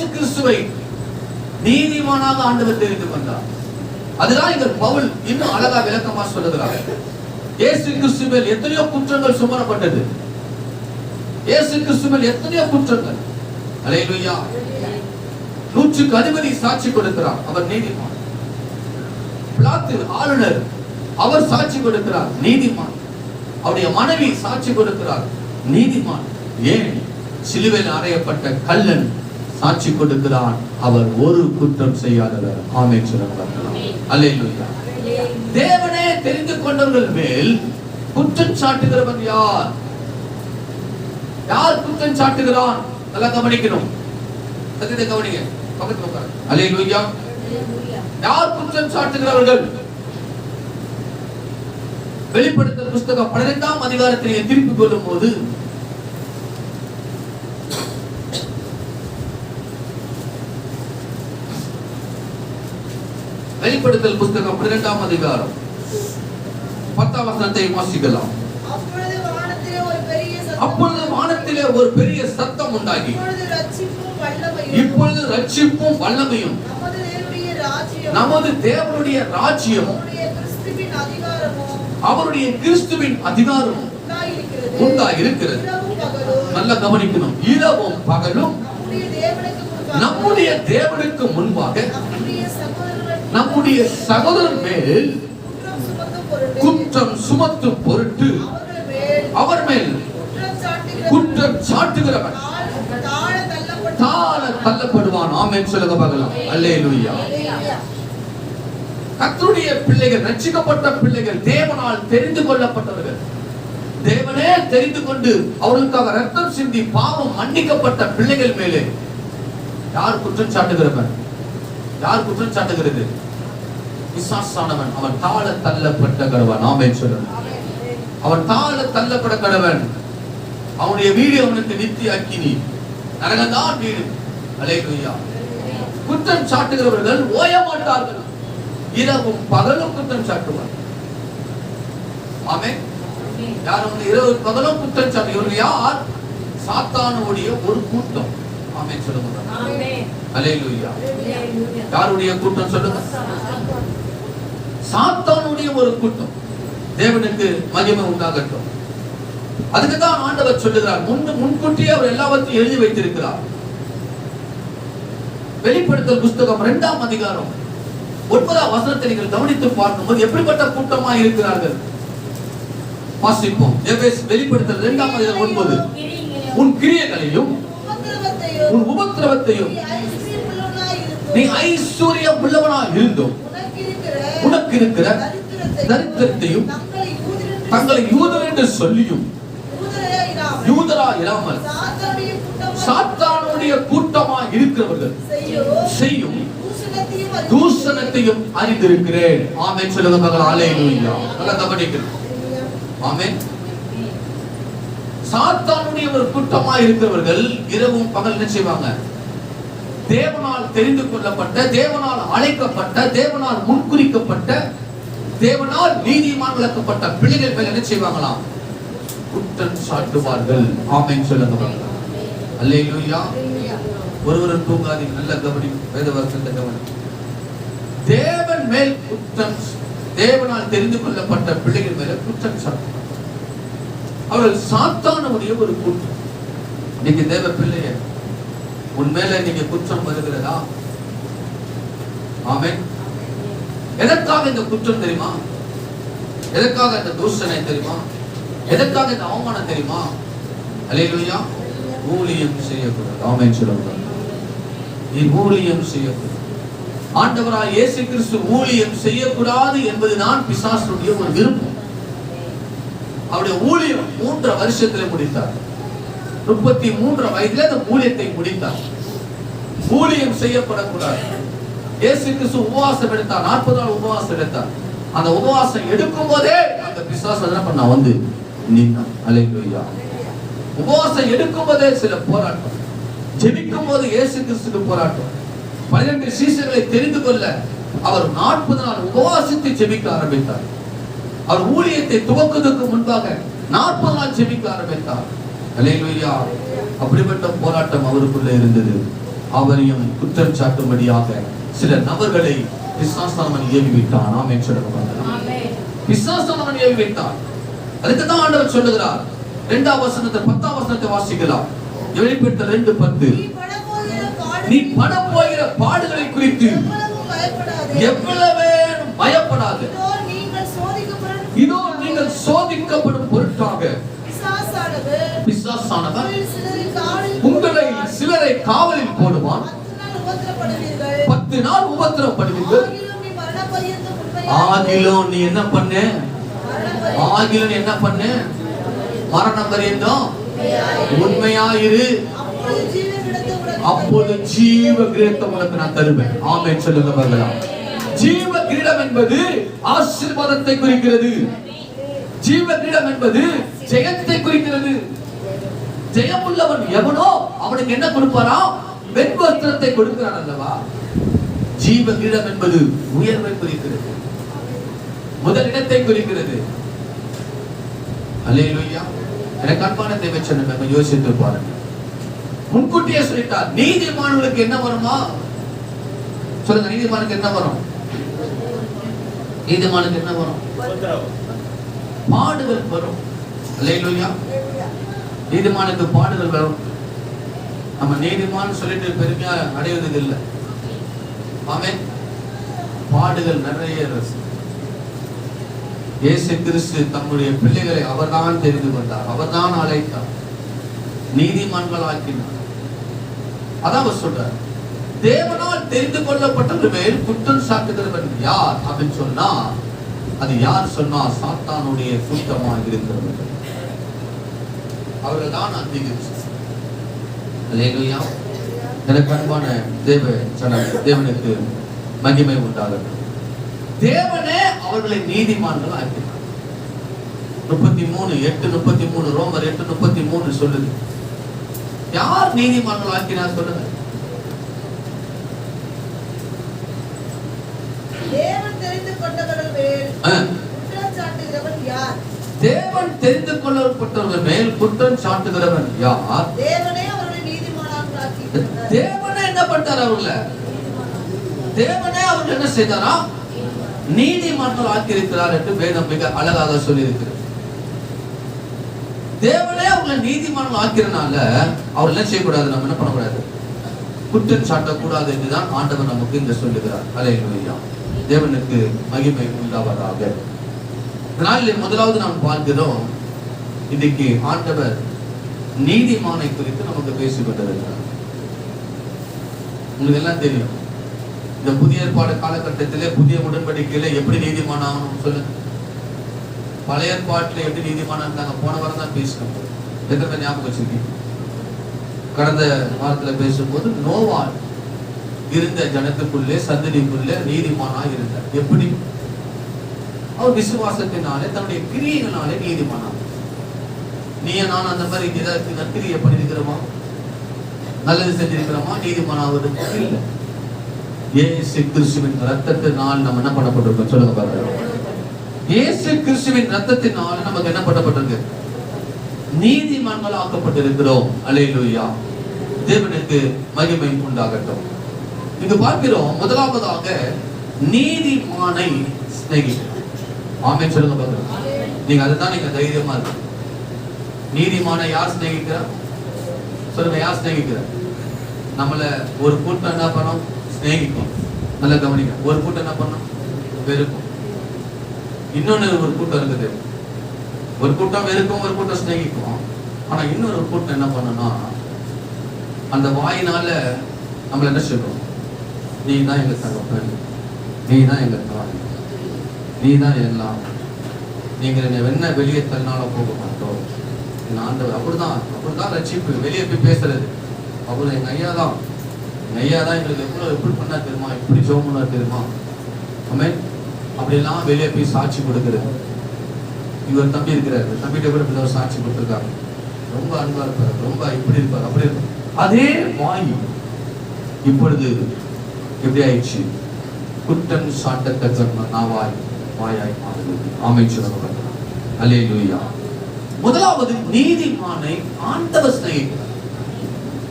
இயேசு கிறிஸ்துவை நீதிமானாக ஆண்டவர் தெரிந்து கொண்டார். அதுதான் இங்க பவுல் இன்னும் அழகா விளக்கமா சொல்லுகிறார். இயேசு கிறிஸ்து மேல் எத்தனையோ குற்றங்கள் சுமரப்பட்டது. இயேசு கிறிஸ்து மேல் எத்தனையோ குற்றங்கள். அல்லேலூயா. 100க்கு அதிபதி சாட்சி கொடுக்கிறார், அவர் நீதிமான். பிலாத்து ஆளுநர், அவர் சாட்சி கொடுக்கிறார், நீதிமான். அவருடைய மனைவி சாட்சி கொடுக்கிறார், நீதிமான். ஏன்? சிலுவையில் அறையப்பட்ட கள்ளன் சாட்சி கொடுக்கிறான், அவர் ஒரு குற்றம் செய்யாதவர். ஆமென் சொல்லுங்கள். அல்லேலூயா. தேவனே தெரிந்து கொண்டவர்கள் மேல் குற்றம் சாட்டுகிறவன் யார்? யார் குற்றம் சாட்டுகிறான்? நல்லா கவனிக்கணும். சத்தியத்தை கவனிங்க. பக்கத்துல உட்காரு. அல்லேலூயா. யார் குற்றம் சாட்டுகிறவர்கள்? வெளிப்படுத்தல் புத்தகம் 12ஆம் அதிகாரத்தை திருப்பிக் கொள்ளும் போது வெளிப்படுத்தல் புத்தகம் 12ஆம் அதிகாரம் 10ஆம் வசனத்தை வாசிக்கலாம். அப்பொழுது வானத்திலே ஒரு பெரிய சத்தம் உண்டாகி, இப்பொழுது ரட்சிப்பும் வல்லமையும் நமது தேவனுடைய ராஜ்யமும் அவருடைய கிறிஸ்துவின் அதிகாரமும் உண்டாயிருக்கிறது. நல்லா கவனிக்கணும். இரவும் பகலும் நம்முடைய தேவனுக்கு முன்பாக நம்முடைய சகோதரன் மேல் குற்றம் சுமத்தும் பொருட்டு அவர் மேல் குற்றம் சாட்டுகிறவன் தாழ தள்ளப்படுவான். ஆமென் சொல்லுங்க பார்க்கலாம். அல்லேலூயா. கர்த்தருடைய பிள்ளைகள், ரட்சிக்கப்பட்ட பிள்ளைகள், தேவனால் தெரிந்து கொள்ளப்பட்டவர்கள், தேவனே தெரிந்து கொண்டு அவர்களுக்காக ரத்தம் சிந்தி பாவம் மன்னிக்கப்பட்ட பிள்ளைகள் மேலே யார் குற்றம் சாட்டுகிறவன்? யார் குற்றம் சாட்டுகிறது? பிசாசானவன். அவன் தாழ தள்ளப்பட்ட கடவன். ஆமென் சொல்லுங்க. அவன் தாழ தள்ளப்பட்ட கடவன். அவனுடைய வீடு அவனுக்கு நித்திய அக்கினி, நரகம்தான் வீடு. அல்லேலூயா. குற்றம் சாட்டுகிறவர்கள் ஓய மாட்டார்கள். இரவும் பகலும் குற்றம் சாட்டுவார். ஆமென். யார் வந்து இரவு பகலும் குற்றம் சாட்டு? இவர்கள் யார்? சாத்தானுடைய ஒரு கூட்டம். ஆமென் சொல்லுங்க. ஆமென். அல்லேலூயா. யாருடைய கூட்டம் சொல்லுங்க? சாத்தானுடைய ஒரு கூட்டம். தேவனுக்கு மகிமை உண்டாகட்டும். அதுக்கு தான் ஆண்டவர் சொல்லுகிறார், முன்கூட்டியே அவர் எல்லாவற்றையும் எழுதி வைத்திருக்கிறார். வெளிப்படுத்தல் புத்தகம் 2ஆம் அதிகாரம் 9ஆம் வசனத்தை நீங்கள் கவனித்து பார்க்கும்போது எப்படிப்பட்ட கூட்டமாக இருக்கிறார்கள் வாசிப்போம். வெளிப்படுத்தல் 2ஆம் அதிகாரம் 9. உன் கிரியைகளையும் உன் உபத்திரவத்தையும் நீ ஐஸ்வர்யம் உள்ளவனாய் இருந்தும் உனக்கு இருக்கிற தரித்திரத்தையும் தங்களை யூதர் என்று சொல்லியும் யூதரா இராமல் சாத்தானுடைய கூட்டமாய் இருக்கிறவர்கள் செய்யும் தூஷணத்தையும் அறிந்திருக்கிறேன். ஆமென் சொல்லுங்க மகளே. அல்லேலூயா. நல்லா கவனிக்கணும். ஆமென். சாத்தானுடைய ஒரு கூட்டமாய் இருக்கிறவர்கள் இரவும் பகல் என்ன செய்வாங்க? தேவனால் தெரிந்து கொள்ளப்பட்ட, தேவனால் அழைக்கப்பட்ட, தேவனால் முன்குறிக்கப்பட்ட, தேவனால் நீதிமான்களாக்கப்பட்ட பிள்ளைகள் மேல் என்ன செய்வாங்களாம்? குற்றம் சாட்டுவார்கள். ஆமென் சொல்லுங்க. அல்லேலூயா. ஒருவரும் தூங்காதீங்க. நல்ல கவனி. வேத வசனத்தை கவனி. தேவன் மேல் குற்றம், தேவனால் தெரிந்து கொள்ளப்பட்ட பிள்ளைகள் மேல குற்றம் சாட்டுவார்கள். அவர்கள் சாத்தானுடைய ஒரு கூட்டம். இன்னைக்கு தேவ பிள்ளைய உன் மேல நீங்க குற்றம் வருகிறதா? ஆமென். எதற்காக இந்த குற்றம் தெரியுமா? எதற்காக இந்த தூஷணை தெரியுமா? எதற்காக இந்த அவமானம் தெரியுமா? அல்லேலூயா. ஊழியம் செய்யக்கூடாது. ஆமென் சொல்லுங்க. நீ ஊழியம் செய்யக்கூடாது. ஆண்டவராய் இயேசு கிறிஸ்து ஊழியம் செய்யக்கூடாது என்பதுதான் பிசாசுடைய ஒரு விருப்பம். அவருடைய ஊழியம் 3 வருஷத்துல முடித்தார். 33 வயதில் அந்த ஊழியத்தை முடித்தார். ஊழியம் செய்யப்படக்கூடாது. இயேசு கிறிஸ்து உபவாசம் எடுத்தார். 40 நாள் உபவாசம் எடுத்தார். அந்த உபவாசம் எடுக்கும் போதே அந்த பிசாசு என்ன பண்ணா? வந்து நின்னான். அல்லேலூயா. உபவாசம் எடுக்கும் போதே சில போராட்டம், ஜெபிக்கும் போது இயேசு கிறிஸ்துக்கு போராட்டம். 12 சீஷர்களை தெரிந்து கொள்ள அவர் 40 நாள் உபவாசித்து ஜெபிக்க ஆரம்பித்தார். அவர் ஊழியத்தை துவக்குவதற்கு முன்பாக 40 நாள் ஜெபிக்க ஆரம்பித்தார். அல்லேலூயா. அப்படிப்பட்ட போராட்டம் அவருக்குள்ள இருந்தது. அவரையும் குற்றம் சாட்டும்படியாக சில நபர்களை பிசாசானவன் ஏவிவிட்டான். ஆமென் சொல்லுங்க. பிசாசானவன் ஏவிவிட்டான். அதுக்கு தான் ஆண்டவர் சொல்லுகிறார். 2ஆம் வசனத்தை 10ஆம் வசனத்தை வாசிக்கலாம். வெளிப்படுத்தல் 2:10. நீ படப்போகிற பாடுகளை குறித்து எவ்வளவு பயப்படாது. இதோ நீங்கள் சோதிக்கப்படும் பொருட்டாக பிசாசானவன் உங்களை சிலரை காவலில் போடுவான். 10 நாள் உபத்திரப்படுவீர்கள். ஆகிலும் நீ என்ன பண்ண? மரணம் பரியந்தம் உண்மையாயிரு. அப்போது ஜீவ கிரீடம் உனக்கு நான் தருவேன். ஆமென் சொல்லுங்க பார்க்கலாம். ஜீவ கிரீடம் என்பது ஆசீர்வாதத்தை குறிக்கிறது. ஜீவ கிரீடம் என்பது ஜெயத்தை குறிக்கிறது. ஜெயமுள்ளவன் எவனோ அவனுக்கு என்ன கொடுப்பாராம்? வெண்வஸ்திரத்தை கொடுக்கிறான் அல்லவா? ஜீவ கிரீடம் என்பது உயர்வை குறிக்கிறது, முதலிடத்தை குறிக்கிறது. அல்லேலூயா. எனக்கு அன்பான தேவச்சனமே, யோசித்து பாருங்க. முன்கூட்டியே சொல்லிட்டார், நீதிமான்களுக்கு என்ன வருமா? சொல்லுங்க, நீதிமானுக்கு என்ன வரும்? நீதிமானுக்கு என்ன வரும்? பாடுகள் வரும். அல்லேலூயா. நீதிமானுக்கு பாடுகள் வரும். நம்ம நீதிமான் சொல்லிட்டு பெருமையா அடைவதுக்கு இல்லை. ஆமென். பாடுகள் நிறைய. இயேசு கிறிஸ்து தம்முடைய பிள்ளைகளை அவர்தான் தெரிந்து கொண்டார், அவர்தான் அழைத்தார், நீதிமான்கள் ஆக்கினார். அதான் சொல்றார், தேவனால் தெரிந்து கொள்ளப்பட்டவர் மேல் குற்றம் சாட்டுகிறவன் யார் அப்படின்னு சொன்னா, அது யார் சொன்னா? சாத்தானுடைய கூட்டமாக இருக்கிறவர்கள். அவர்கள் தான் அந்திகிறிஸ்து. அல்லேலூயா. எனக்கு அன்பான தேவனுக்கு மகிமை உண்டாகட்டும். தேவனே அவர்களை நீதிமான்கள் ஆக்கினார். 33:8-33 ரோமர் 8:33 சொல்லுது. யார் நீதிமான்கள் ஆக்கினார் சொல்லுங்க? தேவன் தெரிந்து கொண்டவர்கள் மேல் குற்றம் சாட்டுகிறவன் யார்? தேவன் தெரிந்து கொள்ளப்பட்டவர்கள் மேல் குற்றம் சாட்டுகிறவன் யார்? தேவனே அவர்களை நீதிமான்களாக ஆக்கினார். தேவனே என்ன பண்ணார்? அவர்களை தேவனே அவர்கள் என்ன செய்தாரா? நீதிமான்கள் ஆக்கியிருக்கிறார் என்று வேதம் மிக அழகாக சொல்லி இருக்கிறது. தேவனே அவர்களை நீதிமான்கள் ஆக்கிறனால அவர் என்ன செய்யக்கூடாது? நம்ம என்ன பண்ணக்கூடாது? குற்றம் சாட்டக்கூடாது என்றுதான் ஆண்டவர் நமக்கு இந்த சொல்லுகிறார். அல்லேலூயா. தேவனுக்கு மகிமை உண்டாவதாக. இதனால் முதலாவது நாம் பார்க்கிறோம், இன்னைக்கு ஆண்டவர் நீதிமானை குறித்து நமக்கு பேசிக் கொண்டிருக்கிறார். உங்களுக்கு எல்லாம் தெரியும், இந்த புதிய ஏற்பாடு காலகட்டத்திலே புதிய உடன்படிக்கையில எப்படி நீதிமான ஆகணும் சொல்லுங்க. பழைய ஏற்பாட்டில் எப்படி நீதிமான இருந்தாங்க போன வாரம் தான் பேசணும். எத்தனை பேர் ஞாபகம் வச்சிருக்கீங்க? கடந்த வாரத்துல பேசும்போது நோவால் இருந்த ஜனத்துக்குள்ளே சந்ததிக்குள்ளே நீதிமானா இருந்தார். எப்படி? அவர் விசுவாசத்தினாலே தன்னுடைய கிரியைகளாலே நீதிமானா. நீ நான் அந்த மாதிரி ஏதாவது நற்கிரியை பண்ணிருக்கிறோமா? நல்லது செஞ்சிருக்கிறோமா? நீதிமானாவதுக்கு இல்லை. இயேசு கிறிஸ்துவின் ரத்தத்தினால் நம்ம என்ன பண்ணப்பட்டிருக்கோம் சொல்லுங்க பாருங்க. இயேசு கிறிஸ்துவின் ரத்தத்தினால் நமக்கு என்ன பண்ணப்பட்டிருக்கு? நீதிமான்கள் ஆக்கப்பட்டிருக்கிறோம். அல்லேலூயா. தேவனுக்கு மகிமை உண்டாகட்டும். இங்கு பார்க்கிறோம், முதலாவதாக நீதிமானை சிநேகிக்கிறார். ஆமென் சொல்லுங்க பாருங்க. நீங்க அதுதான் நீங்க தைரியமா இருக்கு. நீதிமானை யார் சிநேகிக்கிறார் சொல்லுங்க? யார் சிநேகிக்கிறார்? நம்மள ஒரு கூட்டம் என்ன பண்ணோம்? சிநேகிக்கும். நல்ல கவனிங்க. ஒரு கூட்டம் என்ன பண்ணும்? வெறுக்கும். இன்னொன்னு ஒரு கூட்டம் இருக்குது. ஒரு கூட்டம் வெறுக்கும், ஒரு கூட்டம் சிநேகிக்கும். ஆனா இன்னொரு கூட்டம் என்ன பண்ணனா, அந்த வாயினால நம்மள என்ன சொல்றோம்? நீ தான் எங்க தகப்பன், நீ தான் எங்க தாய், நீ தான் எல்லாம், நீங்க என்ன வெளியே தள்ளினாலும் போக மாட்டோம். ஆண்டவர் அப்படிதான் ரட்சிப்பு. வெளியே போய் பேசுறது அப்புறம் எங்க ஐயா தான் எங்களுக்கு எப்படி பண்ணா தெரியுமா, எப்படி ஜெபம் பண்ணா தெரியுமா, ஆமென் அப்படிலாம் வெளியே போய் சாட்சி கொடுக்குறது. இவர் தம்பி இருக்கிறாரு, தம்பிகிட்ட கூட இப்படி ஒரு சாட்சி கொடுத்துருக்காங்க, ரொம்ப அன்பா இருப்பாரு, ரொம்ப இப்படி இருப்பாரு, அப்படி இருப்பாரு. அதே வாய் இப்பொழுது எப்படி ஆயிடுச்சு? குற்றம் சாட்டத்தக்க வாயாய் மாறுகிறது. ஆமென் சொல்லுங்க. அல்லேலூயா. முதலாவது நீதிமானை ஆண்டவர் சிநேகிக்கிறார்.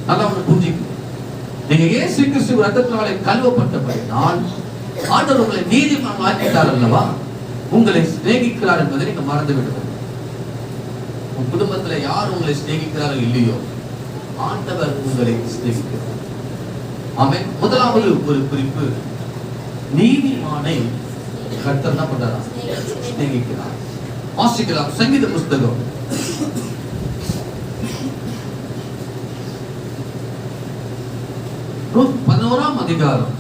நல்லா ஒன்று புரிஞ்சுக்கணும். நீங்க இயேசு கிறிஸ்து ரத்தத்தினாலே கழுவப்பட்டபடியால் ஆண்டவர் உங்களை நீதிமான் ஆக்கிட்டார் அல்லவா? உங்களை சிநேகிக்கிறார் என்பதை நீங்க மறந்து விடுங்கள். உங்க குடும்பத்துல யார் உங்களை சிநேகிக்கிறாரோ இல்லையோ, ஆண்டவர் உங்களை சிநேகிக்கிறார். ஆமென். முதலாவது ஒரு குறிப்பு, நீதிமானை கர்த்தர் என்ன பண்றார்? சிநேகிக்கிறார். வாசிக்கலாம் சங்கீத புஸ்தகம் 11ஆம் அதிகாரம்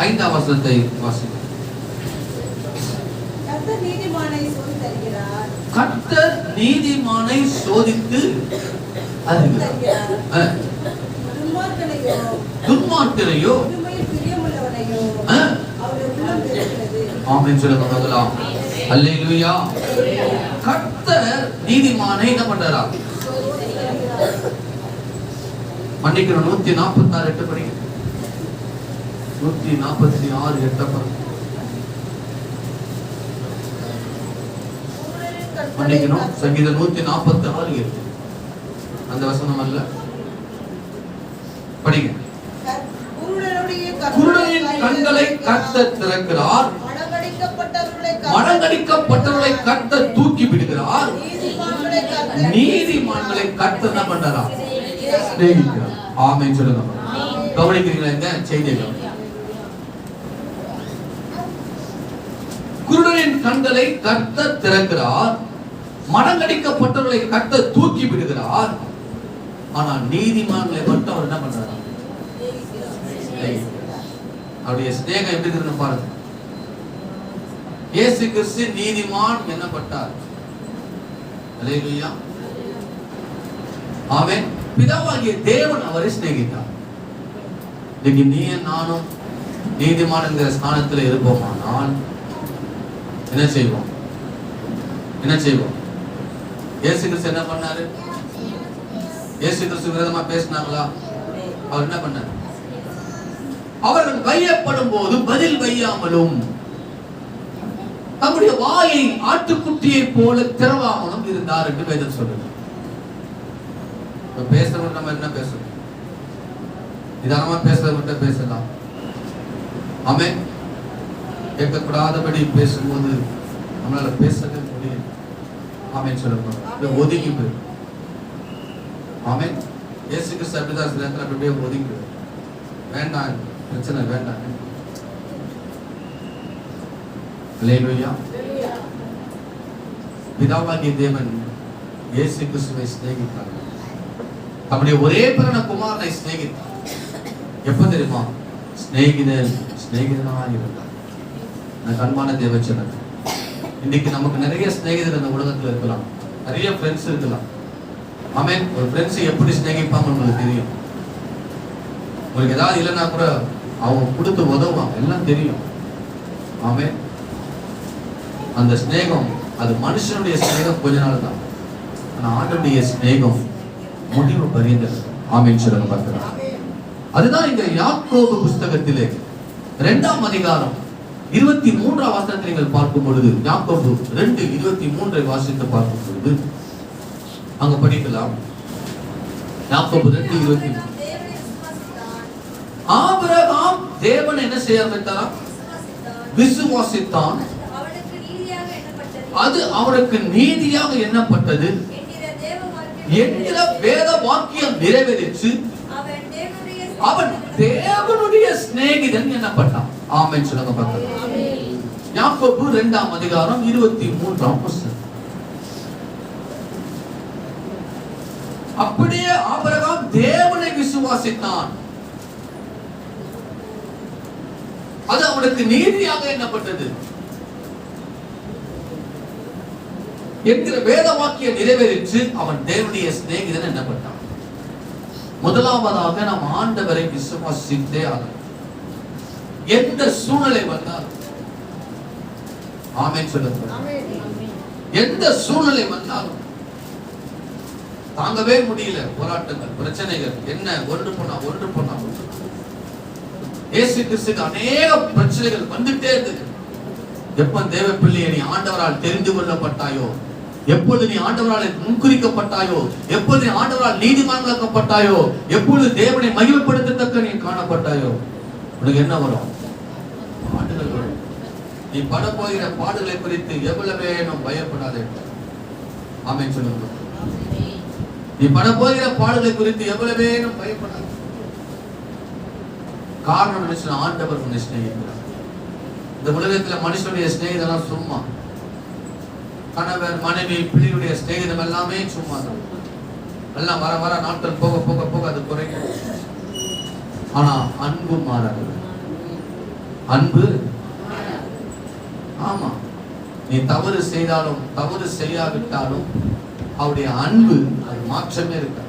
5ஆம் வசனத்தை வாசிக்கலாம். கர்த்தர் நீதிமானை சோதித்தருகிறார். கர்த்தர் நீதிமானை சோதித்து அறிகிறார். துன்மார்க்கனையோ உண்மையில் பிரியமுள்ளவனையோ அவருடைய உள்ளம் தெரிகிறது. ஆமென் சொல்லுங்க முதலாம். அல்லேலூயா. கர்த்தர் நீதிமானை என்ன பண்றாரா? மன்னிக்கணும். 146 8 படிங்க. 146 8 படிங்க. மன்னிக்கணும். சங்கீதம் 146 8. அந்த வசனம் அல்ல, படிங்க. குருடனின் கண்களை கர்த்தர் திறக்கிறார், மடங்கடிக்கப்பட்டவர்களை கர்த்தர் தூக்கி விடுகிறார், நீதிமான்களை கர்த்தர் என்ன பண்றாரா? சிநேகிக்கிறார். ஆமென் சொல்லுங்க. கவனிக்கிறீங்களா இந்த செய்திகள்? குருடனின் கண்களை கர்த்தர் திறக்கிறார், மடங்கடிக்கப்பட்டவர்களை கர்த்தர் தூக்கி விடுகிறார், ஆனா நீதிமான்களை மட்டும் அவர் என்ன பண்றாரா? அவருடைய சிநேகம் எப்படி இருக்குன்னு பாருங்க. இயேசு கிறிஸ்து நீதிமான் என்னப்பட்டார். அல்லேலூயா. ஆமென். பிதாவாகிய தேவன் அவரை சிநேகித்தார். இன்னைக்கு நீ நானும் நீதிமான் என்கிற ஸ்தானத்தில் இருப்போமானால் என்ன செய்வோம்? என்ன செய்வோம்? இயேசு கிறிஸ்து என்ன பண்ணாரு? இயேசு கிறிஸ்து விரோதமா பேசினாங்களா? அவர் என்ன பண்ணார்? அவர்கள் வையப்படும் போது பதில் வையாமலும் தம்முடைய வாயை ஆட்டுக்குட்டியை போல திறவாமலும் இருந்தார் என்று வேதம் சொல்லுது. பேசுறவங்க நம்ம என்ன பேசணும்? நிதானமா பேசுறவங்க பேசலாம். ஆமென். கேட்கக்கூடாதபடி பேசும்போது நம்மளால பேசவே முடியும். ஆமென் சொல்லுங்க. ஒதுங்கி போய். ஆமென். இயேசு கிறிஸ்து அப்படிதான் சில நேரத்தில் அப்படியே ஒதுங்கி வேண்டாம், பிரச்சனை வேண்டாம். அல்லேலூயா. பிதாவாகிய தேவன் இயேசு கிறிஸ்துவை சிநேகித்தார். தம்முடைய ஒரே பிறந்த குமாரனை சிநேகித்தார். எப்ப தெரியுமா? சிநேகிதனாக இருந்தார். அன்பான தேவச்சனன், இன்னைக்கு நமக்கு நிறைய சிநேகிதர் இந்த உலகத்துல இருக்கலாம், நிறைய ஃப்ரெண்ட்ஸ் இருக்கலாம். ஆமென். ஒரு ஃப்ரெண்ட்ஸ் எப்படி சிநேகிப்பாங்க உங்களுக்கு தெரியும். உங்களுக்கு ஏதாவது இல்லைன்னா கூட அவங்க கொடுத்து உதவுவாங்க, எல்லாம் தெரியும். ஆமென். அந்த சிநேகம் அது மனுஷனுடைய சிநேகம் கொஞ்ச நாள் தான், ஆனா ஆண்டவருடைய சிநேகம் முடிவு பரியந்தது. ஆமென் சொல்லுங்க பார்க்கலாம். அதுதான் இந்த யாக்கோபு புஸ்தகத்திலே 2ஆம் அதிகாரம் 23ஆம் வசனத்தை நீங்கள் பார்க்கும் பொழுது, யாக்கோபு 2:23 வாசித்து பார்க்கும் பொழுது அங்க படிக்கலாம். யாக்கோபு 2:23. ஆபிரகாம் தேவன் என்ன செய்ய ஆரம்பித்தாராம்? விசுவாசித்தான், அது அவனுக்கு நீதியாக எண்ணப்பட்டது என்கிற வேத வாக்கியம் நிறைவேறிச்சு. அவன் தேவனுடைய சிநேகிதன் எண்ணப்பட்டான். ஆமென் சொல்லுங்க பார்க்கலாம். யாக்கோபு 2ஆம் அதிகாரம் 23ஆம் வசனம். அப்படியே ஆபிரகாம் தேவனை விசுவாசித்தான், அது அவனுக்கு நீதியாக எண்ணப்பட்டது என்கிற வேத வாக்கியம் நிறைவேறிச்சு. அவன் தேவனுடைய சிநேகிதன் எண்ணப்பட்டான். முதலாவதாக நாம் ஆண்டவரை விசுவாசித்தே ஆகும். எந்த சூழ்நிலை வந்தாலும். ஆமென் சொல்லுங்க. எந்த சூழ்நிலை வந்தாலும் தாங்கவே முடியல, போராட்டங்கள், பிரச்சனைகள், என்ன ஒன்று போனா இயேசு கிறிஸ்துக்கு அநேக பிரச்சனைகள் வந்துட்டே இருக்கு. எப்ப தேவ பிள்ளையை நீ ஆண்டவரால் தெரிந்து கொள்ளப்பட்டாயோ எப்பொழுது நீ ஆண்டவரால் முன்குறிக்கப்பட்டாயோ, எப்பொழுது நீ ஆண்டவரால் நீதிமான்களாக்கப்பட்டாயோ, எப்பொழுது தேவனை மகிமைப்படுத்தத்தக்க நீ காணப்பட்டாயோ, உனக்கு என்ன வரும்? பாடுகள் வரும். நீ பட போகிற பாடுகளை குறித்து எவ்வளவேனும் பயப்படாதே. ஆமென் சொல்லுங்க. நீ பட போகிற பாடுகளை குறித்து எவ்வளவேனும் பயப்படாதே. காரணம் என்ன? ஆண்டவர் உன்னை சிநேகிக்கிறார். இந்த உலகத்துல மனுஷனுடைய சிநேகிதெல்லாம் சும்மா. கணவர், மனைவி, பிள்ளையுடைய சிநேகிதம் எல்லாமே சும்மா தான். எல்லாம் வர வர நாட்கள் போக போக போக அது குறையும். ஆனா அன்பு மாறாது. அன்பு, ஆமா, நீ தவறு செய்தாலும் தவறு செய்யாவிட்டாலும் அவருடைய அன்பு அது மாற்றமே இருக்க.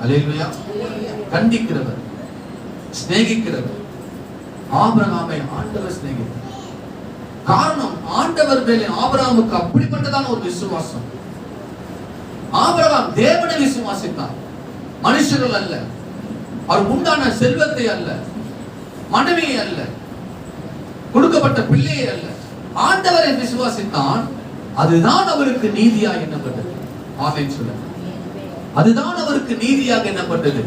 அல்லேலூயா. கண்டிக்கிறவர், சிநேகிக்கிறவர். ஆபிரகாமை ஆண்டவர் சிநேகித்தார். காரணம், ஆண்டவர் மேலே ஆபிரகாமுக்கு அப்படிப்பட்டதான ஒரு விசுவாசம். ஆபிரகாம் தேவனை விசுவாசித்தார், மனுஷர்கள் அல்ல. அவர் உண்டான செல்வத்தை அல்ல, மனைவியை அல்ல, கொடுக்கப்பட்ட பிள்ளையை அல்ல, ஆண்டவரை விசுவாசித்தான். அதுதான் அவருக்கு நீதியாக எண்ணப்பட்டது. ஆமென் சொல்லுங்க. அதுதான் அவருக்கு நீதியாக எண்ணப்பட்டது.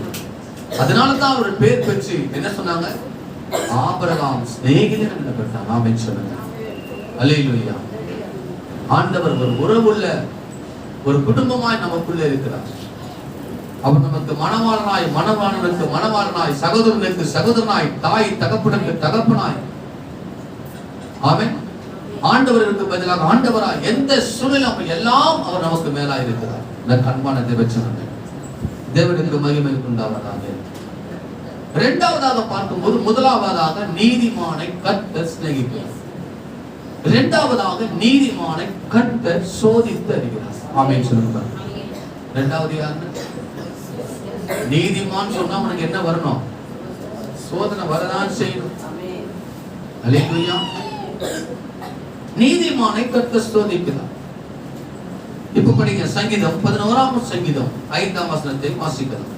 அதனால தான் அவர் பேர் பெற்று என்ன சொன்னாங்க? ஆபிரகாம் சிநேகிதன் எண்ணப்பட்டான். ஆமென் சொல்லுங்க. அல்லேலூயா. ஆண்டவர் ஒரு உறவுள்ள ஒரு குடும்பமாய் நமக்குள்ள இருக்கிறார். அவர் நமக்கு மணவாளனாய், மணவாளனுக்கு மணவாளனாய், சகோதரனுக்கு சகோதரனாய், தாய் தகப்பனுக்கு தகப்பனாய். ஆமென். ஆண்டவருக்கு பதிலாக ஆண்டவராய் எந்த சூழ்நிலையும் எல்லாம் அவர் நமக்கு மேலாய் இருக்கிறார். அன்பான தேவச்சனமே, தேவனுக்கு மகிமை உண்டாவதாக. இரண்டாவதாக பார்க்கும்போது, முதலாவதாக நீதிமானை கர்த்தர் சிநேகிக்கிறார். இரண்டாவதாக நீதிமானை கர்த்தர் சோதித்து அறிகிறார். ஆமென் சொல்லுங்க. இரண்டாவது யாருன்னு? நீதிமான் சொன்னா உனக்கு என்ன வரணும்? சோதனை வரதான் செய்யணும். அல்லேலூயா. நீதிமானை கர்த்தர் சோதிக்கிறார். இப்ப படிங்க சங்கீதம் 11ஆம் சங்கீதம் 5ஆம் வசனத்தை வாசிக்கலாம்.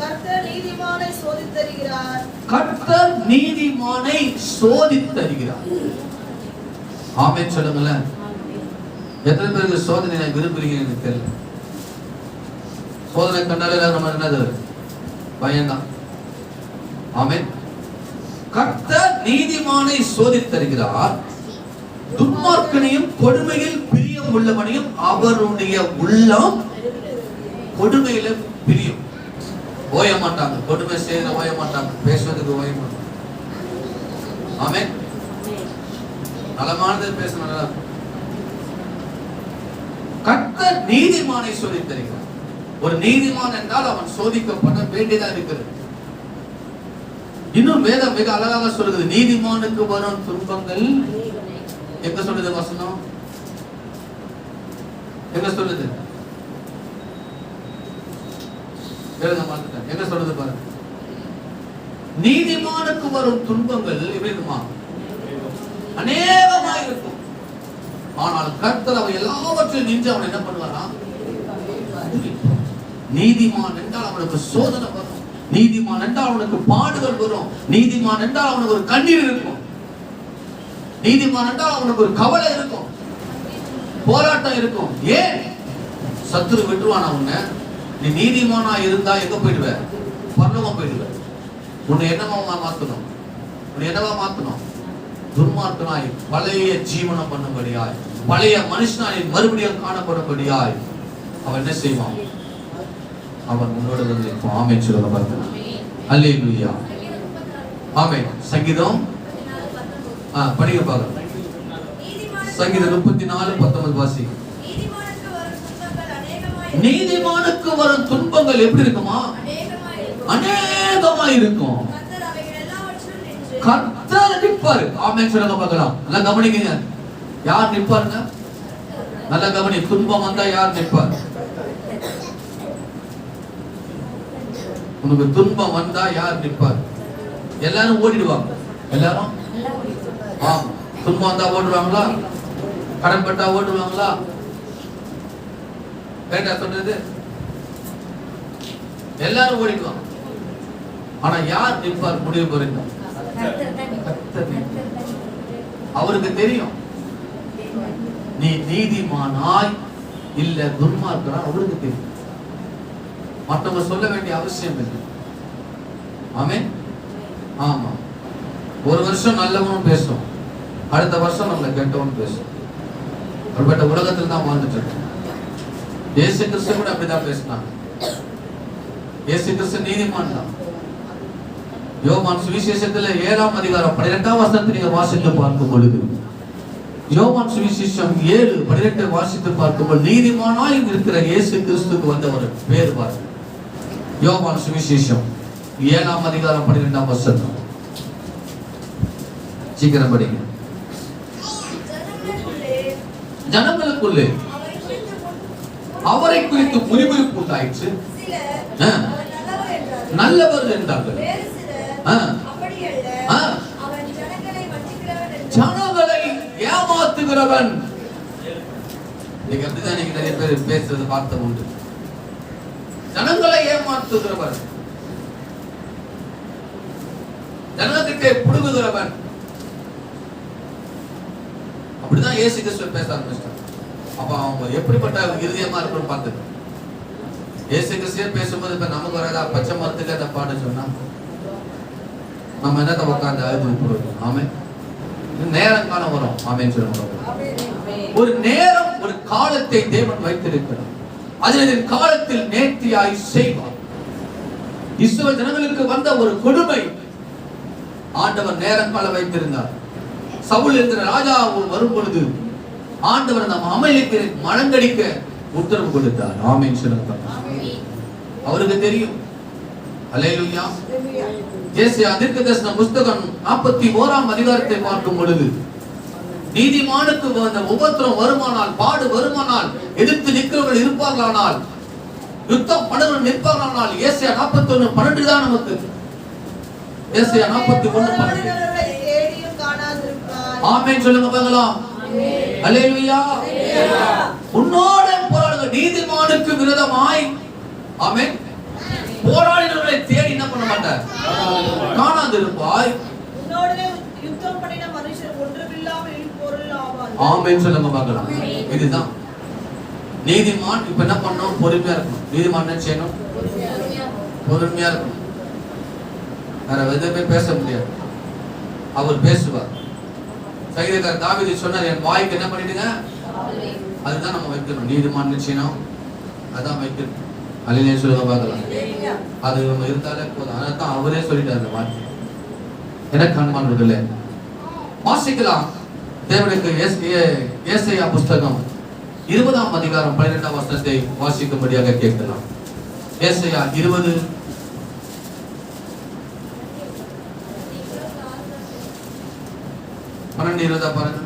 கர்த்தர் நீதிமானை சோதித்தருகிறார். கர்த்தர் நீதிமானை சோதித்தருகிறார். ஆமென் சொல்லுங்களேன். எத்தனை பேருக்கு சோதனை விரும்புறீங்க எனக்கு தெரியல. சோதனை கண்டாலே நம்ம என்னது? பயம்தான். ஆமென். கர்த்தர் நீதிமானை சோதித்தருகிறார். துன்மார்க்கனையும் கொடுமையில் பிரியம் உள்ளவனையும் அவருடைய உள்ளம் கொடுமையில பிரியும். ஓய மாட்டாங்க, கொடுமை செய்ய ஓய மாட்டாங்க, பேசுவதுக்கு ஓய மாட்டாங்க. ஆமென். நலமானது பேசணும். கர்த்தர் நீதிமானை சோதித்தருகிறார். ஒரு நீதிமான் என்றால் அவன் சோதிக்கப்பட வேண்டியதா இருக்கிறது. இன்னும் வேதம் மிக அழகாக சொல்லுது, நீதிமானுக்கு வரும் துன்பங்கள் எங்க சொல்லுது வசனம்? எங்க சொல்லுது? எங்க சொல்லுது பாருங்க. நீதிமானுக்கு வரும் துன்பங்கள் எப்படி இருக்குமா? அநேகமாக இருக்கும். ஆனால் கர்த்தர் அவன் எல்லாவற்றையும் நின்று அவன் என்ன பண்ணுவாரா? நீதிமான் என்றால் அவனுக்கு சோதனை வரும். நீதிமான் என்றால் அவனுக்கு பாடுகள் வரும். நீதிமான் என்றால் அவனுக்கு ஒரு கண்ணீர் இருக்கும். நீதிமான் என்றால் அவனுக்கு ஒரு கவலை இருக்கும், போராட்டம் இருக்கும். ஏன்? சத்துரு விட்டுருவானா உன்னை? நீ நீதிமானா இருந்தா எங்க போயிடுவ? பரலோகம் போயிடுவ. உன்னை என்னவா மாத்தணும்? உன்னை என்னவா மாத்தணும்? துன்மார்க்கனாய் பழைய ஜீவனம் பண்ணும்படியாய், பழைய மனுஷனாய் மறுபடியும் காணப்படும்படியாய் அவன் என்ன செய்வான்? அவன் உன்னோட வந்து ஆமென் சொல்லுங்க பாருங்க. அல்லேலூயா. ஆமென். சங்கீதம் படிக்க பாருங்க. சங்கீதம் 34:19 வாசி. நீதிமானுக்கு வரும் துன்பங்கள் எப்படி இருக்குமா? அநேகமா இருக்கும். கர்த்தர் நிற்பாரு. ஆமென் சொல்லுங்க பார்க்கலாம். நல்லா கவனிக்கங்க. யார் நிற்பாருங்க? நல்லா கவனி. துன்பம் வந்தா யார் நிற்பார்? உனக்கு துன்பம் வந்தா யார் நிற்பார்? எல்லாரும் ஓடிடுவாங்க. எல்லாரும் துன்பம் வந்தா ஓடுவாங்களா? கடன் பட்டா ஓடுவாங்களா? கேட்டா சொல்றது எல்லாரும் ஓடிடுவாங்க. ஆனா யார் நிற்பார்? முடிவு போறீங்க. அவருக்கு தெரியும் நீ நீதிமானாய் இல்ல துன்மார்க்கனா அவருக்கு தெரியும். மற்றவங்க சொல்ல வேண்டிய அவசியம் இல்லை. ஆமென். ஆமா, ஒரு வருஷம் நல்லவனும் பேசும், அடுத்த வருஷம் நம்மளை கெட்டவனும் பேசும். ஒருபட்ட உலகத்தில் தான் வாழ்ந்துட்டு இருக்கோம். இயேசு கிறிஸ்து கூட அப்படிதான் பேசினாங்க. இயேசு கிறிஸ்து நீதிமான் தான். யோவான் சுவிசேஷத்துல 7ஆம் அதிகாரம் 12ஆம் வசனத்தை நீங்க வாசித்து பார்க்கும் பொழுது, யோவான் சுவிசேஷம் 7:12 வாசித்து பார்க்கும்போது நீதிமானாய் இருக்கிற இயேசு கிறிஸ்துக்கு வந்த ஒரு பேர் பாருங்க. யோவான் சுவிசேஷம் 7ஆம் அதிகாரம் 12ஆம் வசனம். சீக்கிரம் படிங்க. ஜனங்களுக்குள்ளே அவரை குறித்து முறிமுறிப்பு உண்டாயிற்று. நல்லவர் என்றார்கள். ஜனங்களை ஏமாத்துகிறவன். நீங்க அப்படிதான் நீங்க நிறைய பேர் பேசுறது பார்த்த உண்டு. ஜனங்களை ஏமாத்துகிறவன், ஜனத்திற்கே புடுங்குகிறவன். அப்படிதான் இயேசு கிறிஸ்து பேச ஆரம்பிச்சார். அப்ப அவங்க எப்படிப்பட்ட இருதயமா இருக்குன்னு பார்த்து இயேசு கிறிஸ்துவே பேசும்போது இப்ப நமக்கு வராதா பச்சை மரத்துக்கு அந்த பாட்டு சொன்னா நம்ம என்னத்தை உட்காந்து அழுது போடுவோம். ஆமென். நேரம் காலம் வரும். ஆமென் சொல்லுங்க. ஒரு நேரம், ஒரு காலத்தை தேவன் வைத்திருக்கிறார். அதில் காலத்தில் நேர்த்தியாய் செய்வார். இஸ்ரவேல் ஜனங்களுக்கு வந்த ஒரு கொடுமை ஆண்டவர் நேரம் காலம் வைத்திருந்தார். சவுல் என்கிற ராஜா வரும் பொழுது ஆண்டவர் நம்ம அமலேக்கு மழங்கடிக்க உத்தரவு கொடுத்தார். ஆமென் சொல்லுங்க. அவருக்கு தெரியும். அல்லேலூயா. ஏசாயா தீர்க்கதரிசன புத்தகம் 41ஆம் அதிகாரத்தை பார்க்கும் பொழுது நீதிமானுக்கு வந்த உபத்திரம் வருமானால், பாடு வருமானால், எதிர்த்து நிற்கிறவர்கள் இருப்பார்களானால், யுத்தம் பண்ணுறவர்கள் நிற்பார்களானால், ஏசாயா 41:12 தான் நமக்கு. ஏசாயா 41:12. ஆமென் சொல்லுங்க பார்க்கலாம். அல்லேலூயா. உன்னோட போராடுங்க. நீதிமானுக்கு விரோதமாய் ஆமென் போராடினவர்களை தேடி என்ன பண்ண மாட்டார், காணாதிருப்பாய். உன்னோடவே யுத்தம் பண்ணின மனுஷர் ஒன்றுமில்லாமல் பொருள் ஆவார். ஆமென் சொல்லுங்க பார்க்கலாம். இதுதான் நீதிமான். இப்ப என்ன பண்ணணும், பொறுமையா இருக்கணும். நீதிமான் என்ன செய்யணும், பொறுமையா இருக்கணும். வேற எதுவுமே பேச முடியாது. அவர் பேசுவார். சங்கீதக்காரர் தாவீது சொன்னார், என் வாய்க்கு என்ன பண்ணிடுங்க, அதுதான் நம்ம வைக்கணும். நீதிமான் செய்யணும், அதான் வைக்கணும். அல்லேலூயா சொல்லுங்க பார்க்கலாம். அது நம்ம இருந்தாலே போதும். அதான் அவரே சொல்லிட்டாரு வார்த்தை. எனக்கு அன்பானவர்களே, வாசிக்கலாம். தேவனுக்கு ஏசாயா புத்தகம் 20ஆம் அதிகாரம் 12ஆம் வசனத்தை வாசிக்கும்படியாக கேட்கலாம். ஏசாயா 20 12 பாருங்க.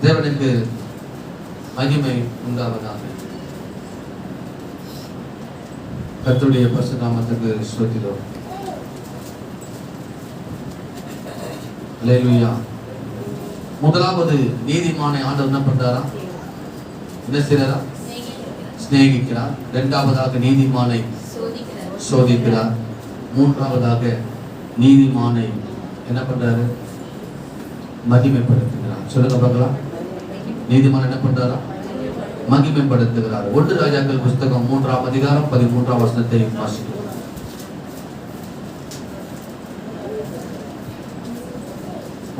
தேவனுக்கு மகிமை உண்டாவதாக. கர்த்தருடைய பரிசுத்த நாமத்துக்கு ஸ்தோத்திரம். அல்லேலூயா. முதலாவது நீதிமானை ஆண்டவர் என்ன பண்றாரா, என்ன செய்றாரா, சிநேகிக்கிறார். இரண்டாவதாக நீதிமானை சோதிக்கிறார். மூன்றாவதாக நீதிமானை என்ன பண்றாரு, மகிமைப்படுத்துகிறார். சொல்லுங்க பார்க்கலாம். நீதிமான் என்ன பண்றாரா, மகிமைப்படுத்துகிறார். 1 ராஜாக்கள் புத்தகம் 3ஆம் அதிகாரம் 13ஆம் வசனத்தை வாசிக்கிறோம்.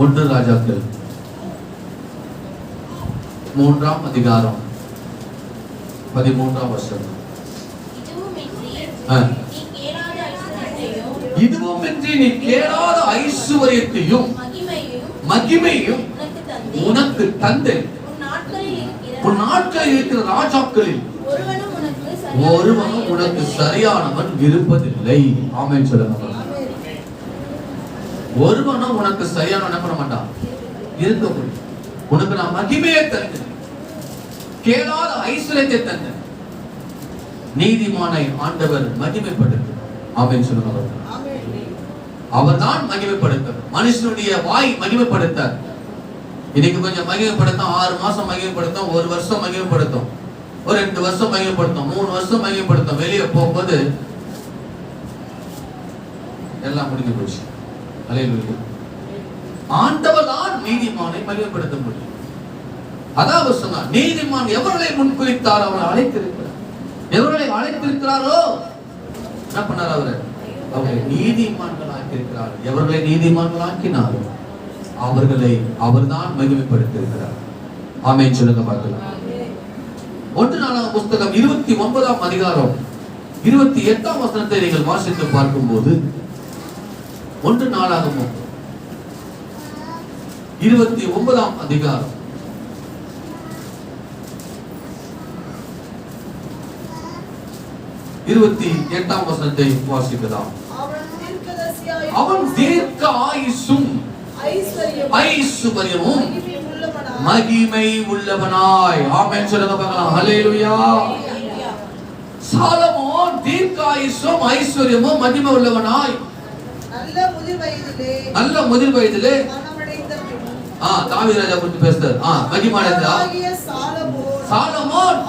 1 ராஜாக்கள் 3ஆம் அதிகாரம் 13ஆம் வசனம். இதுவுமின்றி நீ கேளாத ஐசுவரியத்தையும் மகிமையும் உனக்கு தந்தேன். உன் நாட்களில் இருக்கிற ராஜாக்களில் ஒருவனும் உனக்கு சரியானவன் இருப்பதில்லை. ஆமென் சொல்லுங்க. ஒருவனும் உனக்கு சரியானவன் என்ன பண்ண மாட்டான், இருக்க முடியும். உனக்கு நான் மகிமையை தந்தேன், கேளாத ஐஸ்வர்யத்தை தந்தேன். நீதிமானை ஆண்டவர் மகிமைப்படுத்து. ஆமென் சொல்லுங்க. அவர் தான் மகிமைப்படுத்த. மனுஷனுடைய வாய் மகிமைப்படுத்த. இன்னைக்கு கொஞ்சம் மகிமைப்படுத்தும், 6 மாசம் மகிமைப்படுத்தும், 1 வருஷம் மகிமைப்படுத்தும். ஒரு 2 வருஷம் மையப்படுத்தும், 3 வருஷம் மையப்படுத்தும், வெளியே போகும்போது எல்லாம் முடிஞ்சு போச்சு. அல்லேலூயா. ஆண்டவர் தான் நீதிமானை மையப்படுத்த முடியும். அதான் அவர் சொன்னார், நீதிமான் எவர்களை முன்குறித்தார் அவரை அழைத்திருக்கிறார். எவர்களை அழைத்திருக்கிறாரோ என்ன பண்ணார் அவரை நீதிமான்கள் ஆக்கியிருக்கிறார். எவர்களை நீதிமான்கள் ஆக்கினாரோ அவர்களை அவர்தான் மகிமைப்படுத்தியிருக்கிறார். ஆமென் சொல்லுங்க பார்க்கலாம். 1 நாளாகமம் புஸ்தகம் 29ஆம் அதிகாரம் 28ஆம் வசனத்தை நீங்கள் வாசித்து பார்க்கும்போது 1 நாளாகமம் 29ஆம் அதிகாரம் 28ஆம் வசனத்தை வாசிக்கலாம். அவன் தீர்க்க ஆயுசும் ஐஸ்வர்யமும் மகிமை உள்ளவனாய். ஆமென் சொல்லுங்க பார்க்கலாம். ஹல்லேலூயா. சாலமோன் தீர்க்க ஆயுசும் ஐஸ்வர்யமும் மகிமை உள்ளவனாய் நல்ல முதிர் வயதிலே தாவீது ராஜா பத்தி பேசுறார். மகிமை அடைந்த சாலமோன்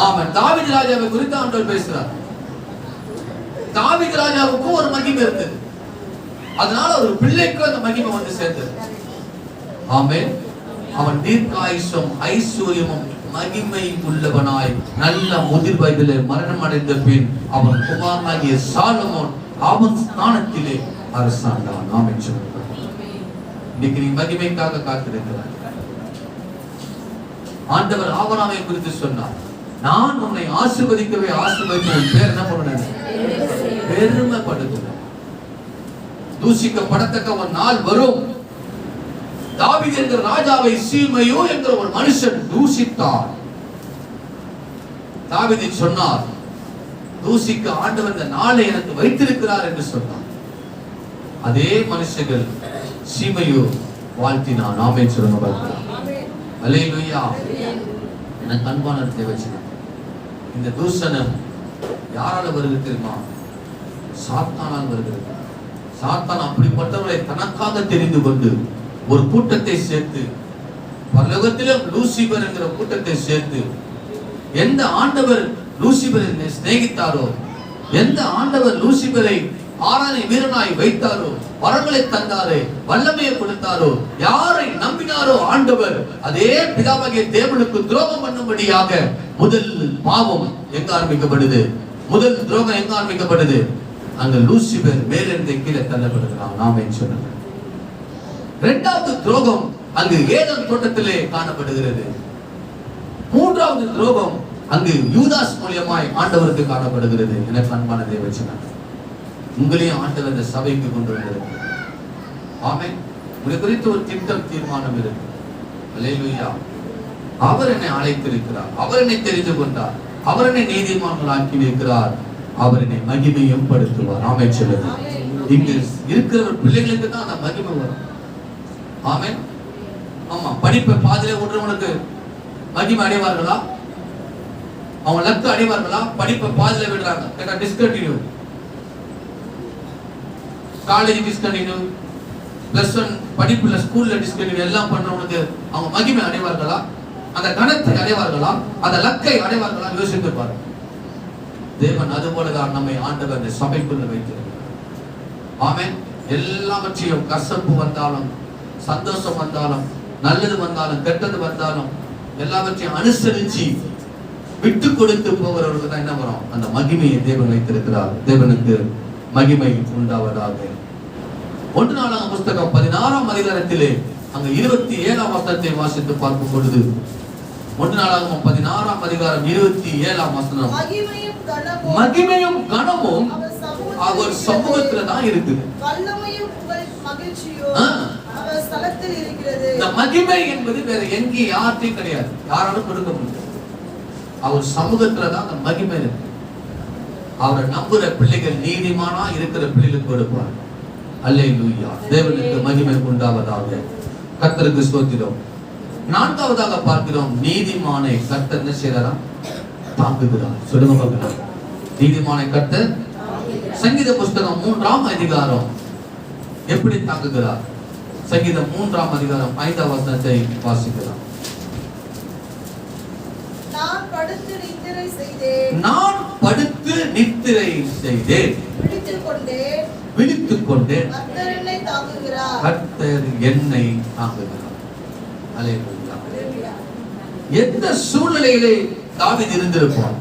ஆமென். தாவீது ராஜாவை குறித்து ஆண்டவர் பேசுறார். தாவீது ராஜாவுக்கு ஒரு மகிமை இருந்தது, அதனால ஒரு பிள்ளைக்கு அந்த மகிமை வந்து சேர்ந்தது. ஆமென். அவன் தீர்க்காயுசும் ஐஸ்வர்யமும் மகிமை உள்ளவனாய் நல்ல முதிர் வயதிலே மரணம் அடைந்த பின் அவன் குமாரனாகிய சாலமோன் அவன் ஸ்தானத்திலே அரசாண்டான். ஆமென் சொல்லுங்க. இன்னைக்கு நீ மகிமைக்காக காத்திருக்கிறாய். ஆண்டவர் ஆபிரகாமை குறித்து சொன்னார், நான் உன்னை ஆசீர்வதிக்கவே ஆசீர்வதித்து உன் பேர் என்ன பண்ணுறேன்? பெருமைப்படுத்துகிறேன். தூசிக்கப்படத்தக்க ஒரு நாள் வரும். தாவீது என்கிற ராஜாவை சீமையோ என்கிற ஒரு மனுஷன் தூசித்தார். தாவீது சொன்னார், தூசிக்க ஆண்டவர் இந்த நாளை எனக்கு வைத்திருக்கிறார் என்று சொன்னார். அதே மனுஷர்கள் சீமையோ வாழ்த்தினான். ஆமென் சொல்லுங்க பார்க்கலாம். அல்லேலூயா. எனக்கு அன்பான தேவச்சனம், இந்த தூஷணம் யாரால வருகிறது தெரியுமா? சாத்தானால் வருகிறது. சாத்தான் அப்படிப்பட்டவர்களை தனக்காக தெரிந்து கொண்டு ஒரு கூட்டத்தை சேர்த்து, பரலோகத்திலும் லூசிபர் என்கிற கூட்டத்தை சேர்த்து, எந்த ஆண்டவர் லூசிபரை சிநேகித்தாரோ, எந்த ஆண்டவர் லூசிபரை ஆராதனை வீரனாய் வைத்தாரோ, வரங்களை தந்தாரே, வல்லமையை கொடுத்தாரோ, யாரை நம்பினாரோ ஆண்டவர், அதே பிதாவாகிய தேவனுக்கு துரோகம் பண்ணும்படியாக முதல் பாவம் எங்க ஆரம்பிக்கப்படுது? முதல் துரோகம் எங்க ஆரம்பிக்கப்படுது? அங்க லூசிபர் மேலிருந்து கீழே தள்ளப்படுகிறான். நாம சொன்னது. இரண்டாவது துரோகம் அங்கு ஏதேன் தோட்டத்திலே காணப்படுகிறது. மூன்றாவது துரோகம் அங்கு யூதாஸ் மூலமாய் ஆண்டவருக்கு காணப்படுகிறது. எனக்கு அன்பான தேவச்சனம், உங்களையும் ஆண்டவர் இந்த சபைக்கு கொண்டு வந்திருக்கிறார். ஆமென். உங்களை குறித்து ஒரு திட்டம் தீர்மானம் இருக்கு. அல்லேலூயா. அவர் என்னை அழைத்திருக்கிறார், அவர் என்னை தெரிந்து கொண்டார், அவர் என்னை நீதிமான்கள் ஆக்கி வைக்கிறார், அவர் என்னை மகிமையும் படுத்துவார். ஆமென் சொல்லுங்க. இங்கு இருக்கிற பிள்ளைகளுக்கு தான் அந்த மகிமை வரும். ஆமென். ஆமா, படிப்பை பாதியிலே விடுறவனுக்கு மகிமை அடைவார்களா? அவங்க லக்கு அடைவார்களா? படிப்பை பாதியிலே விடுறாங்க, கேட்டா டிஸ்கண்டினியூ, காலேஜ் டிஸ்கண்டினியூ, +1 படிப்புல ஸ்கூல்ல டிஸ்கண்டினியூ எல்லாம் பண்றவனுக்கு அவங்க மகிமை அடைவார்களா? அந்த கணத்தை அடைவார்களா? அந்த லக்கை அடைவார்களா? யோசித்து பாருங்க. தேவன் அதுபோலதான் நம்மை ஆண்டவர் இந்த சபைக்குள்ள வைத்திருக்கிறார். ஆமென். எல்லாவற்றையும் கசப்பு வந்தாலும், சந்தோஷம் வந்தாலும், நல்லது வந்தாலும், கெட்டது வந்தாலும், எல்லாவற்றையும் அனுசரிச்சு விட்டு கொடுத்து போகிறவர்களுக்கு தான் என்ன வரும்? அந்த மகிமையை தேவன் வைத்திருக்கிறார். தேவனுக்கு மகிமை உண்டாவதாக. 1 நாளாகமம் புஸ்தகம் 16ஆம் அதிகாரத்திலே அங்க 27ஆம் வசனத்தை வாசித்து பார்க்கும் பொழுது, 1 நாளாகமம் 16ஆம் அதிகாரம் 27ஆம் வசனம், மகிமையும் கனமும் அவர் சமூகத்துல தான் இருக்குது. இந்த மகிமை என்பது வேற எங்கே யார்ட்டையும் கிடையாது, யாராலும் கொடுக்க முடியாது. அவர் சமூகத்துல தான் அந்த மகிமை இருக்கு. அவரை நம்புற பிள்ளைகள், நீதிமானா இருக்கிற பிள்ளைகளுக்கு கொடுப்பார். அல்லேலூயா. தேவனுக்கு மகிமை உண்டாவதாக. கர்த்தருக்கு ஸ்தோத்திரம். 4வதாக பார்க்கிறோம், நீதிமானை கர்த்தர் என்ன செய்யறாராம்? தாங்குகிறார். சொல்லுங்க பார்க்கலாம். நீதிமானை கர்த்தர் சங்கீத புஸ்தகம் 3ஆம் அதிகாரம் எப்படி தாங்குகிறார்? சங்கீதம் 3ஆம் அதிகாரம் 5ஆம் வசனத்தை வாசிக்கலாம். நான் படுத்து நித்திரை செய்தேன், விழித்துக் கொண்டேன், கர்த்தர் என்னை தாங்குகிறார். அல்லேலூயா. எந்த சூழ்நிலையிலே தாவீது இருந்திருப்பார்?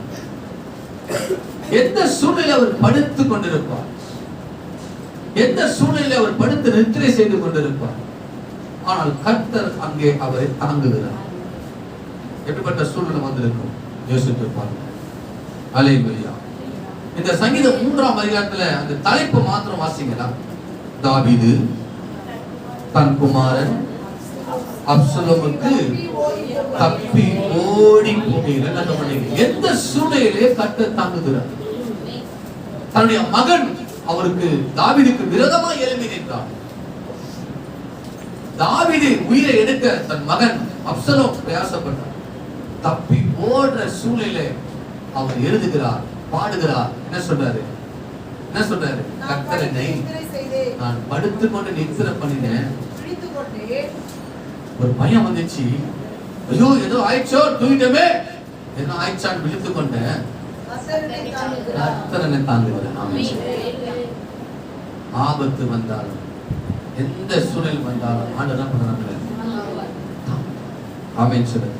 எந்த சூழ்நிலை அவர் படுத்துக் கொண்டிருப்பார்? எந்த சூழ்நிலை அவர் படுத்து நித்திரை செய்து கொண்டிருப்பார்? ஆனால் கர்த்தர் அங்கே அவரை தாங்குகிறார். எப்படிப்பட்ட சூழ்நிலை வந்திருக்கும் யோசித்து பாருங்க. அல்லேலூயா. இந்த சங்கீதம் 3ஆம் அதிகாரத்துல அந்த தலைப்பு மாத்திரம் வாசிங்களா? தாவீது தன் குமாரன் அப்சலோமுக்கு தப்பி ஓடி போகிறார். எந்த சூழ்நிலையிலே கர்த்தர் தாங்குகிறார்? தன்னுடைய மகன் அவருக்கு தாவீதுக்கு விரோதமா எழும்பி நின்றார். தாவீது உயிரை எடுக்க தன் மகன் அப்சலோம் பிரயாசப்பட்டார். தப்பி ஓடுற சூழ்நிலை அவர் எழுதுகிறார், பாடுகிறார். என்ன சொல்றாரு? கர்த்தரை நான் படுத்துக்கொண்டு நித்திரை பண்ணினேன். ஒரு பயம் வந்துச்சு. ஐயோ ஏதோ ஆயிடுச்சோ, தூங்கிட்டமே, என்ன ஆயிடுச்சான்னு விழித்துக் கொண்டேன். கர்த்தர் தாங்குகிறார். ஆபத்து வந்தாலும் எந்த சூழல் வந்தாலும் ஆண்டவர் என்ன பண்றாங்க? ஆமென் சொல்லுங்க.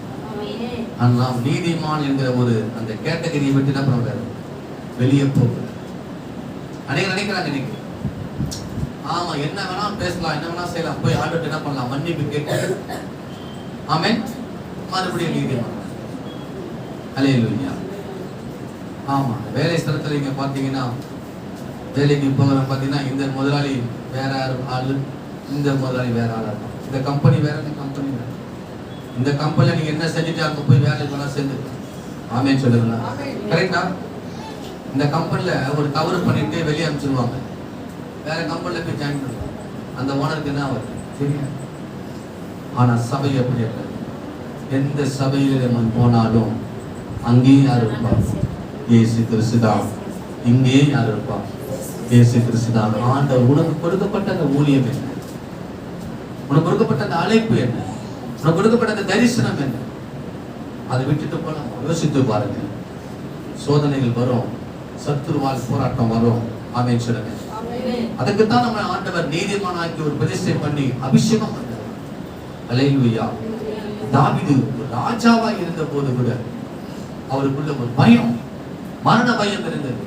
நாம் நீதிமான் என்கிற ஒரு அந்த கேட்டகரியை விட்டு என்ன பண்ணுவாரு? வெளியே போகிறார். அநேகர் நினைக்கிறாங்க இன்னைக்கு, ஆமா என்ன வேணா பேசலாம், என்ன வேணா செய்யலாம், போய் ஆண்டவர்ட்ட என்ன பண்ணலாம்? மன்னிப்பு கேட்க. ஆமென். மறுபடியும் நீதிமான். அல்லேலூயா. ஆமா, வேலை ஸ்தலத்துல நீங்க பாத்தீங்கன்னா, வேலைக்கு போகிற பாத்தீங்கன்னா இந்த முதலாளி வேற ஆளு, இந்த முதலாளி வேற ஆளா இருக்கும். இந்த கம்பெனி வேற, இந்த கம்பெனி வேற. இந்த கம்பெனில நீங்க என்ன செஞ்சுட்டு அங்க போய் வேலைக்கு வேணா சேர்ந்து. ஆமென் சொல்லுங்களா? கரெக்டா? இந்த கம்பெனில ஒரு தவறு பண்ணிட்டு வெளியே அனுப்பிச்சிருவாங்க, வேற கம்பெனில போய் ஜாயின் பண்ணுவாங்க. அந்த ஓனருக்கு என்ன ஆகுது தெரியாது. ஆனா சபை எப்படி இல்லை? எந்த சபையில நம்ம போனாலும் அங்கேயும் யார் இருப்பார்? இயேசு கிறிஸ்து தான். இங்கேயும் யார் இருப்பார்? இயேசு கிறிஸ்து தான். ஆண்டவர் உனக்கு கொடுக்கப்பட்ட அந்த ஊழியம் என்ன? உனக்கு கொடுக்கப்பட்ட அந்த அழைப்பு என்ன? உனக்கு கொடுக்கப்பட்ட அந்த தரிசனம் என்ன? அதை விட்டுட்டு போலாம். யோசித்து பாருங்க. சோதனைகள் வரும், சத்துருவால் போராட்டம் வரும். ஆமென் சொல்லுங்க. அதுக்குத்தான் நம்ம ஆண்டவர் நீதிமானாக்கி ஒரு பிரதிஷ்டை பண்ணி அபிஷேகம் பண்ணார். அல்லேலூயா. தாவீது ராஜாவா இருந்த போது கூட அவருக்குள்ள ஒரு பயம், மரண பயம் இருந்தது.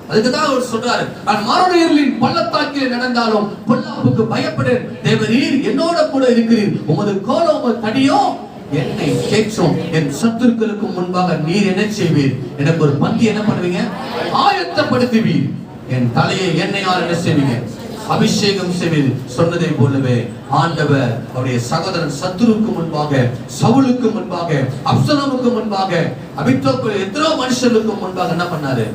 அதுக்குதான் அவர் சொல்றாரு, நான் மரண இருளின் பள்ளத்தாக்கிலே நடந்தாலும் பொல்லாப்புக்கு பயப்படேன், தேவரீர் என்னோட கூட இருக்கிறீர், உமது கோலும் உமது தடியும் என்னை கேட்கும். என் சத்துருக்களுக்கு முன்பாக நீர் என்ன செய்வீர்? எனக்கு ஒரு பந்தி என்ன பண்ணுவீங்க? ஆயத்தப்படுத்துவீர். என் தலையை எண்ணெயால் என்ன செய்வீங்க? அபிஷேகம் செய்வீர். சொன்னதை போலவே ஆண்டவர் அவருடைய சகோதரன் சத்துருக்கு முன்பாக, சவுலுக்கு முன்பாக, அப்சலோமுக்கு முன்பாக, அபித்தோப்பேல் எத்தனை மனுஷர்களுக்கு முன்பாக என்ன பண்ணாரு?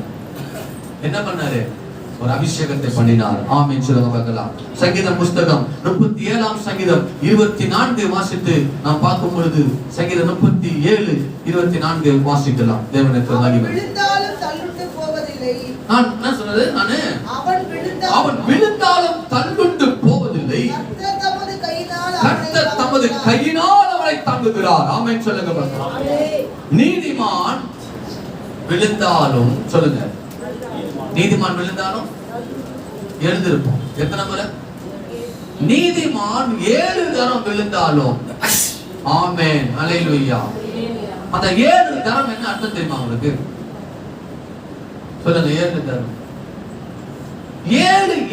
ஒரு அபிஷேகத்தை பண்ணினார். ஆமென் சொல்லுங்க பார்க்கலாம். சங்கீதம் புத்தகம் 37ஆம் சங்கீதம் 24 வாசித்து நாம் பார்க்கும் பொழுது, சங்கீதம் 37:24 வாசிக்கலாம். தேவனுக்கு மகிமை. விழுந்தாலும் தள்ளுண்டு போவதில்லை. நான் என்ன சொன்னது? அவன் விழுந்தாலும் தள்ளுண்டு போவதில்லை. கர்த்தர் தமது கையினால் அவனை தாங்குகிறார். ஆமென் சொல்லுங்க பார்க்கலாம். நீதிமான் விழுந்தாலும், சொல்லுங்க, நீதிமான் விழுந்தாலும் எழுந்திருப்போம். எத்தனை முறை? நீதிமான் 7 தரம் விழுந்தாலும். ஆமென். அல்லேலூயா. அந்த 7 தரம் என்ன அர்த்தம் தெரியுமா உங்களுக்கு? சொல்லுங்க. 7 தரம்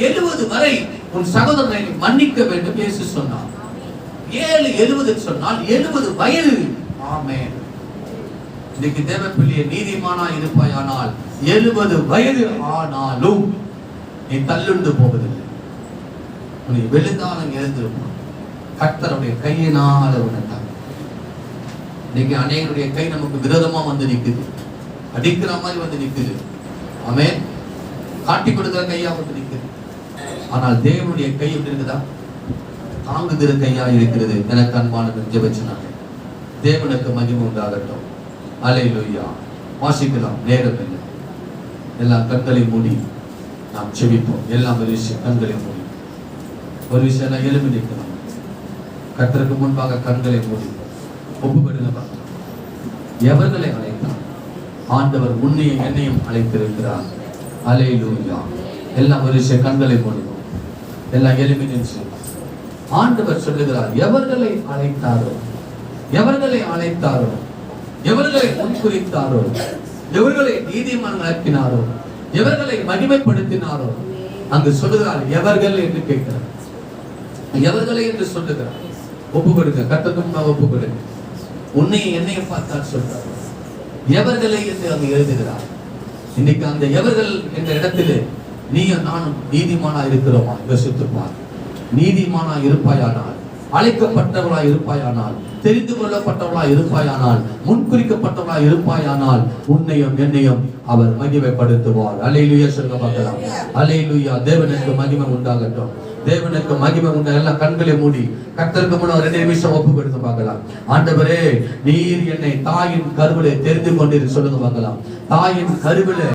70 வரை உன் சகோதரனை மன்னிக்க வேண்டும் இயேசு சொன்னார். 70 சொன்னால் 70 வயது. ஆமென். இன்னைக்கு தேவப்பிள்ளையே நீதிமானா இருப்பாயானால் 70 வயது ஆனாலும் நீ தள்ளுண்டு போவதில்லை. நீ விழுந்தாலும் எழுந்திருப்பான். கர்த்தருடைய கையினால உனக்கு. இன்னைக்கு அநேகருடைய கை நமக்கு விரோதமா வந்து நிக்குது, அடிக்கிற மாதிரி வந்து நிக்குது. ஆமென். காட்டி கொடுக்கிற கையா வந்து நிக்குது. ஆனால் தேவனுடைய கை எப்படி இருக்குதா? தாங்குகிற கையா இருக்கிறது. எனக்கு அன்பான ஜெபச்சினாங்க. தேவனுக்கு மகிமை உண்டாகட்டும். அல்லேலூயா. வாசிக்கலாம், நேரம் இல்லை. எல்லாம் கண்களை மூடி நாம் செபிப்போம். எல்லாம் ஒரு விஷயம், கண்களை மூடி ஒரு விஷயம் எல்லாம் எழுப்பி நிற்கலாம். கர்த்தருக்கு முன்பாக கண்களை மூடி ஒப்புக்கொடுங்க. எவர்களை அழைத்தார்? ஆண்டவர் உன்னையும் என்னையும் அழைத்திருக்கிறார். அல்லேலூயா. எல்லாம் ஒரு கண்களை மூடுவோம், எல்லாம் எலிமினன்ஸ். ஆண்டவர் சொல்லுகிறார், எவர்களை அழைத்தாரோ, எவர்களை அழைத்தாரோ, எவர்களை முன்குறித்தாரோ, எவர்களை நீதிமான்களாக்கினாரோ, எவர்களை மகிமைப்படுத்தினாரோ, அங்கு சொல்லுகிறார் எவர்கள் என்று கேட்கிறார். எவர்களை என்று சொல்லுகிறார். ஒப்பு கொடுங்க, கர்த்தருக்கு ஒப்பு கொடுங்க. உன்னையும் என்னையும் பார்த்தார் சொல்றார், எவர்களை என்று அங்கு எழுதுகிறார். இன்னைக்கு அந்த எவர்கள் என்ற இடத்திலே நீயும் நானும் நீதிமானா இருக்கிறோமா? யோசித்துப்பார். நீதிமானா இருப்பாயானால், அழைக்கப்பட்டவளா இருப்பாயானால், தெரிந்து கொள்ளப்பட்டவளா இருப்பாயானால், முன்குறிக்கப்பட்டவளா இருப்பாயானால், உன்னையும் என்னையும் அவர் மகிமைப்படுத்துவார். அல்லேலூயா சொல்லுங்க பார்க்கலாம். அல்லேலூயா. தேவனுக்கு மகிமை உண்டாகட்டும், தேவனுக்கு மகிமை உண்டா. எல்லாம் கண்களை மூடி கர்த்தருக்கு முன்னால் 2 நிமிஷம் ஒப்பு கொடுத்து பார்க்கலாம். ஆண்டவரே, நீர் என்னை தாயின் கருவிலே தெரிந்து கொண்டீர் சொல்லுங்க பார்க்கலாம். தாயின் கருவிலே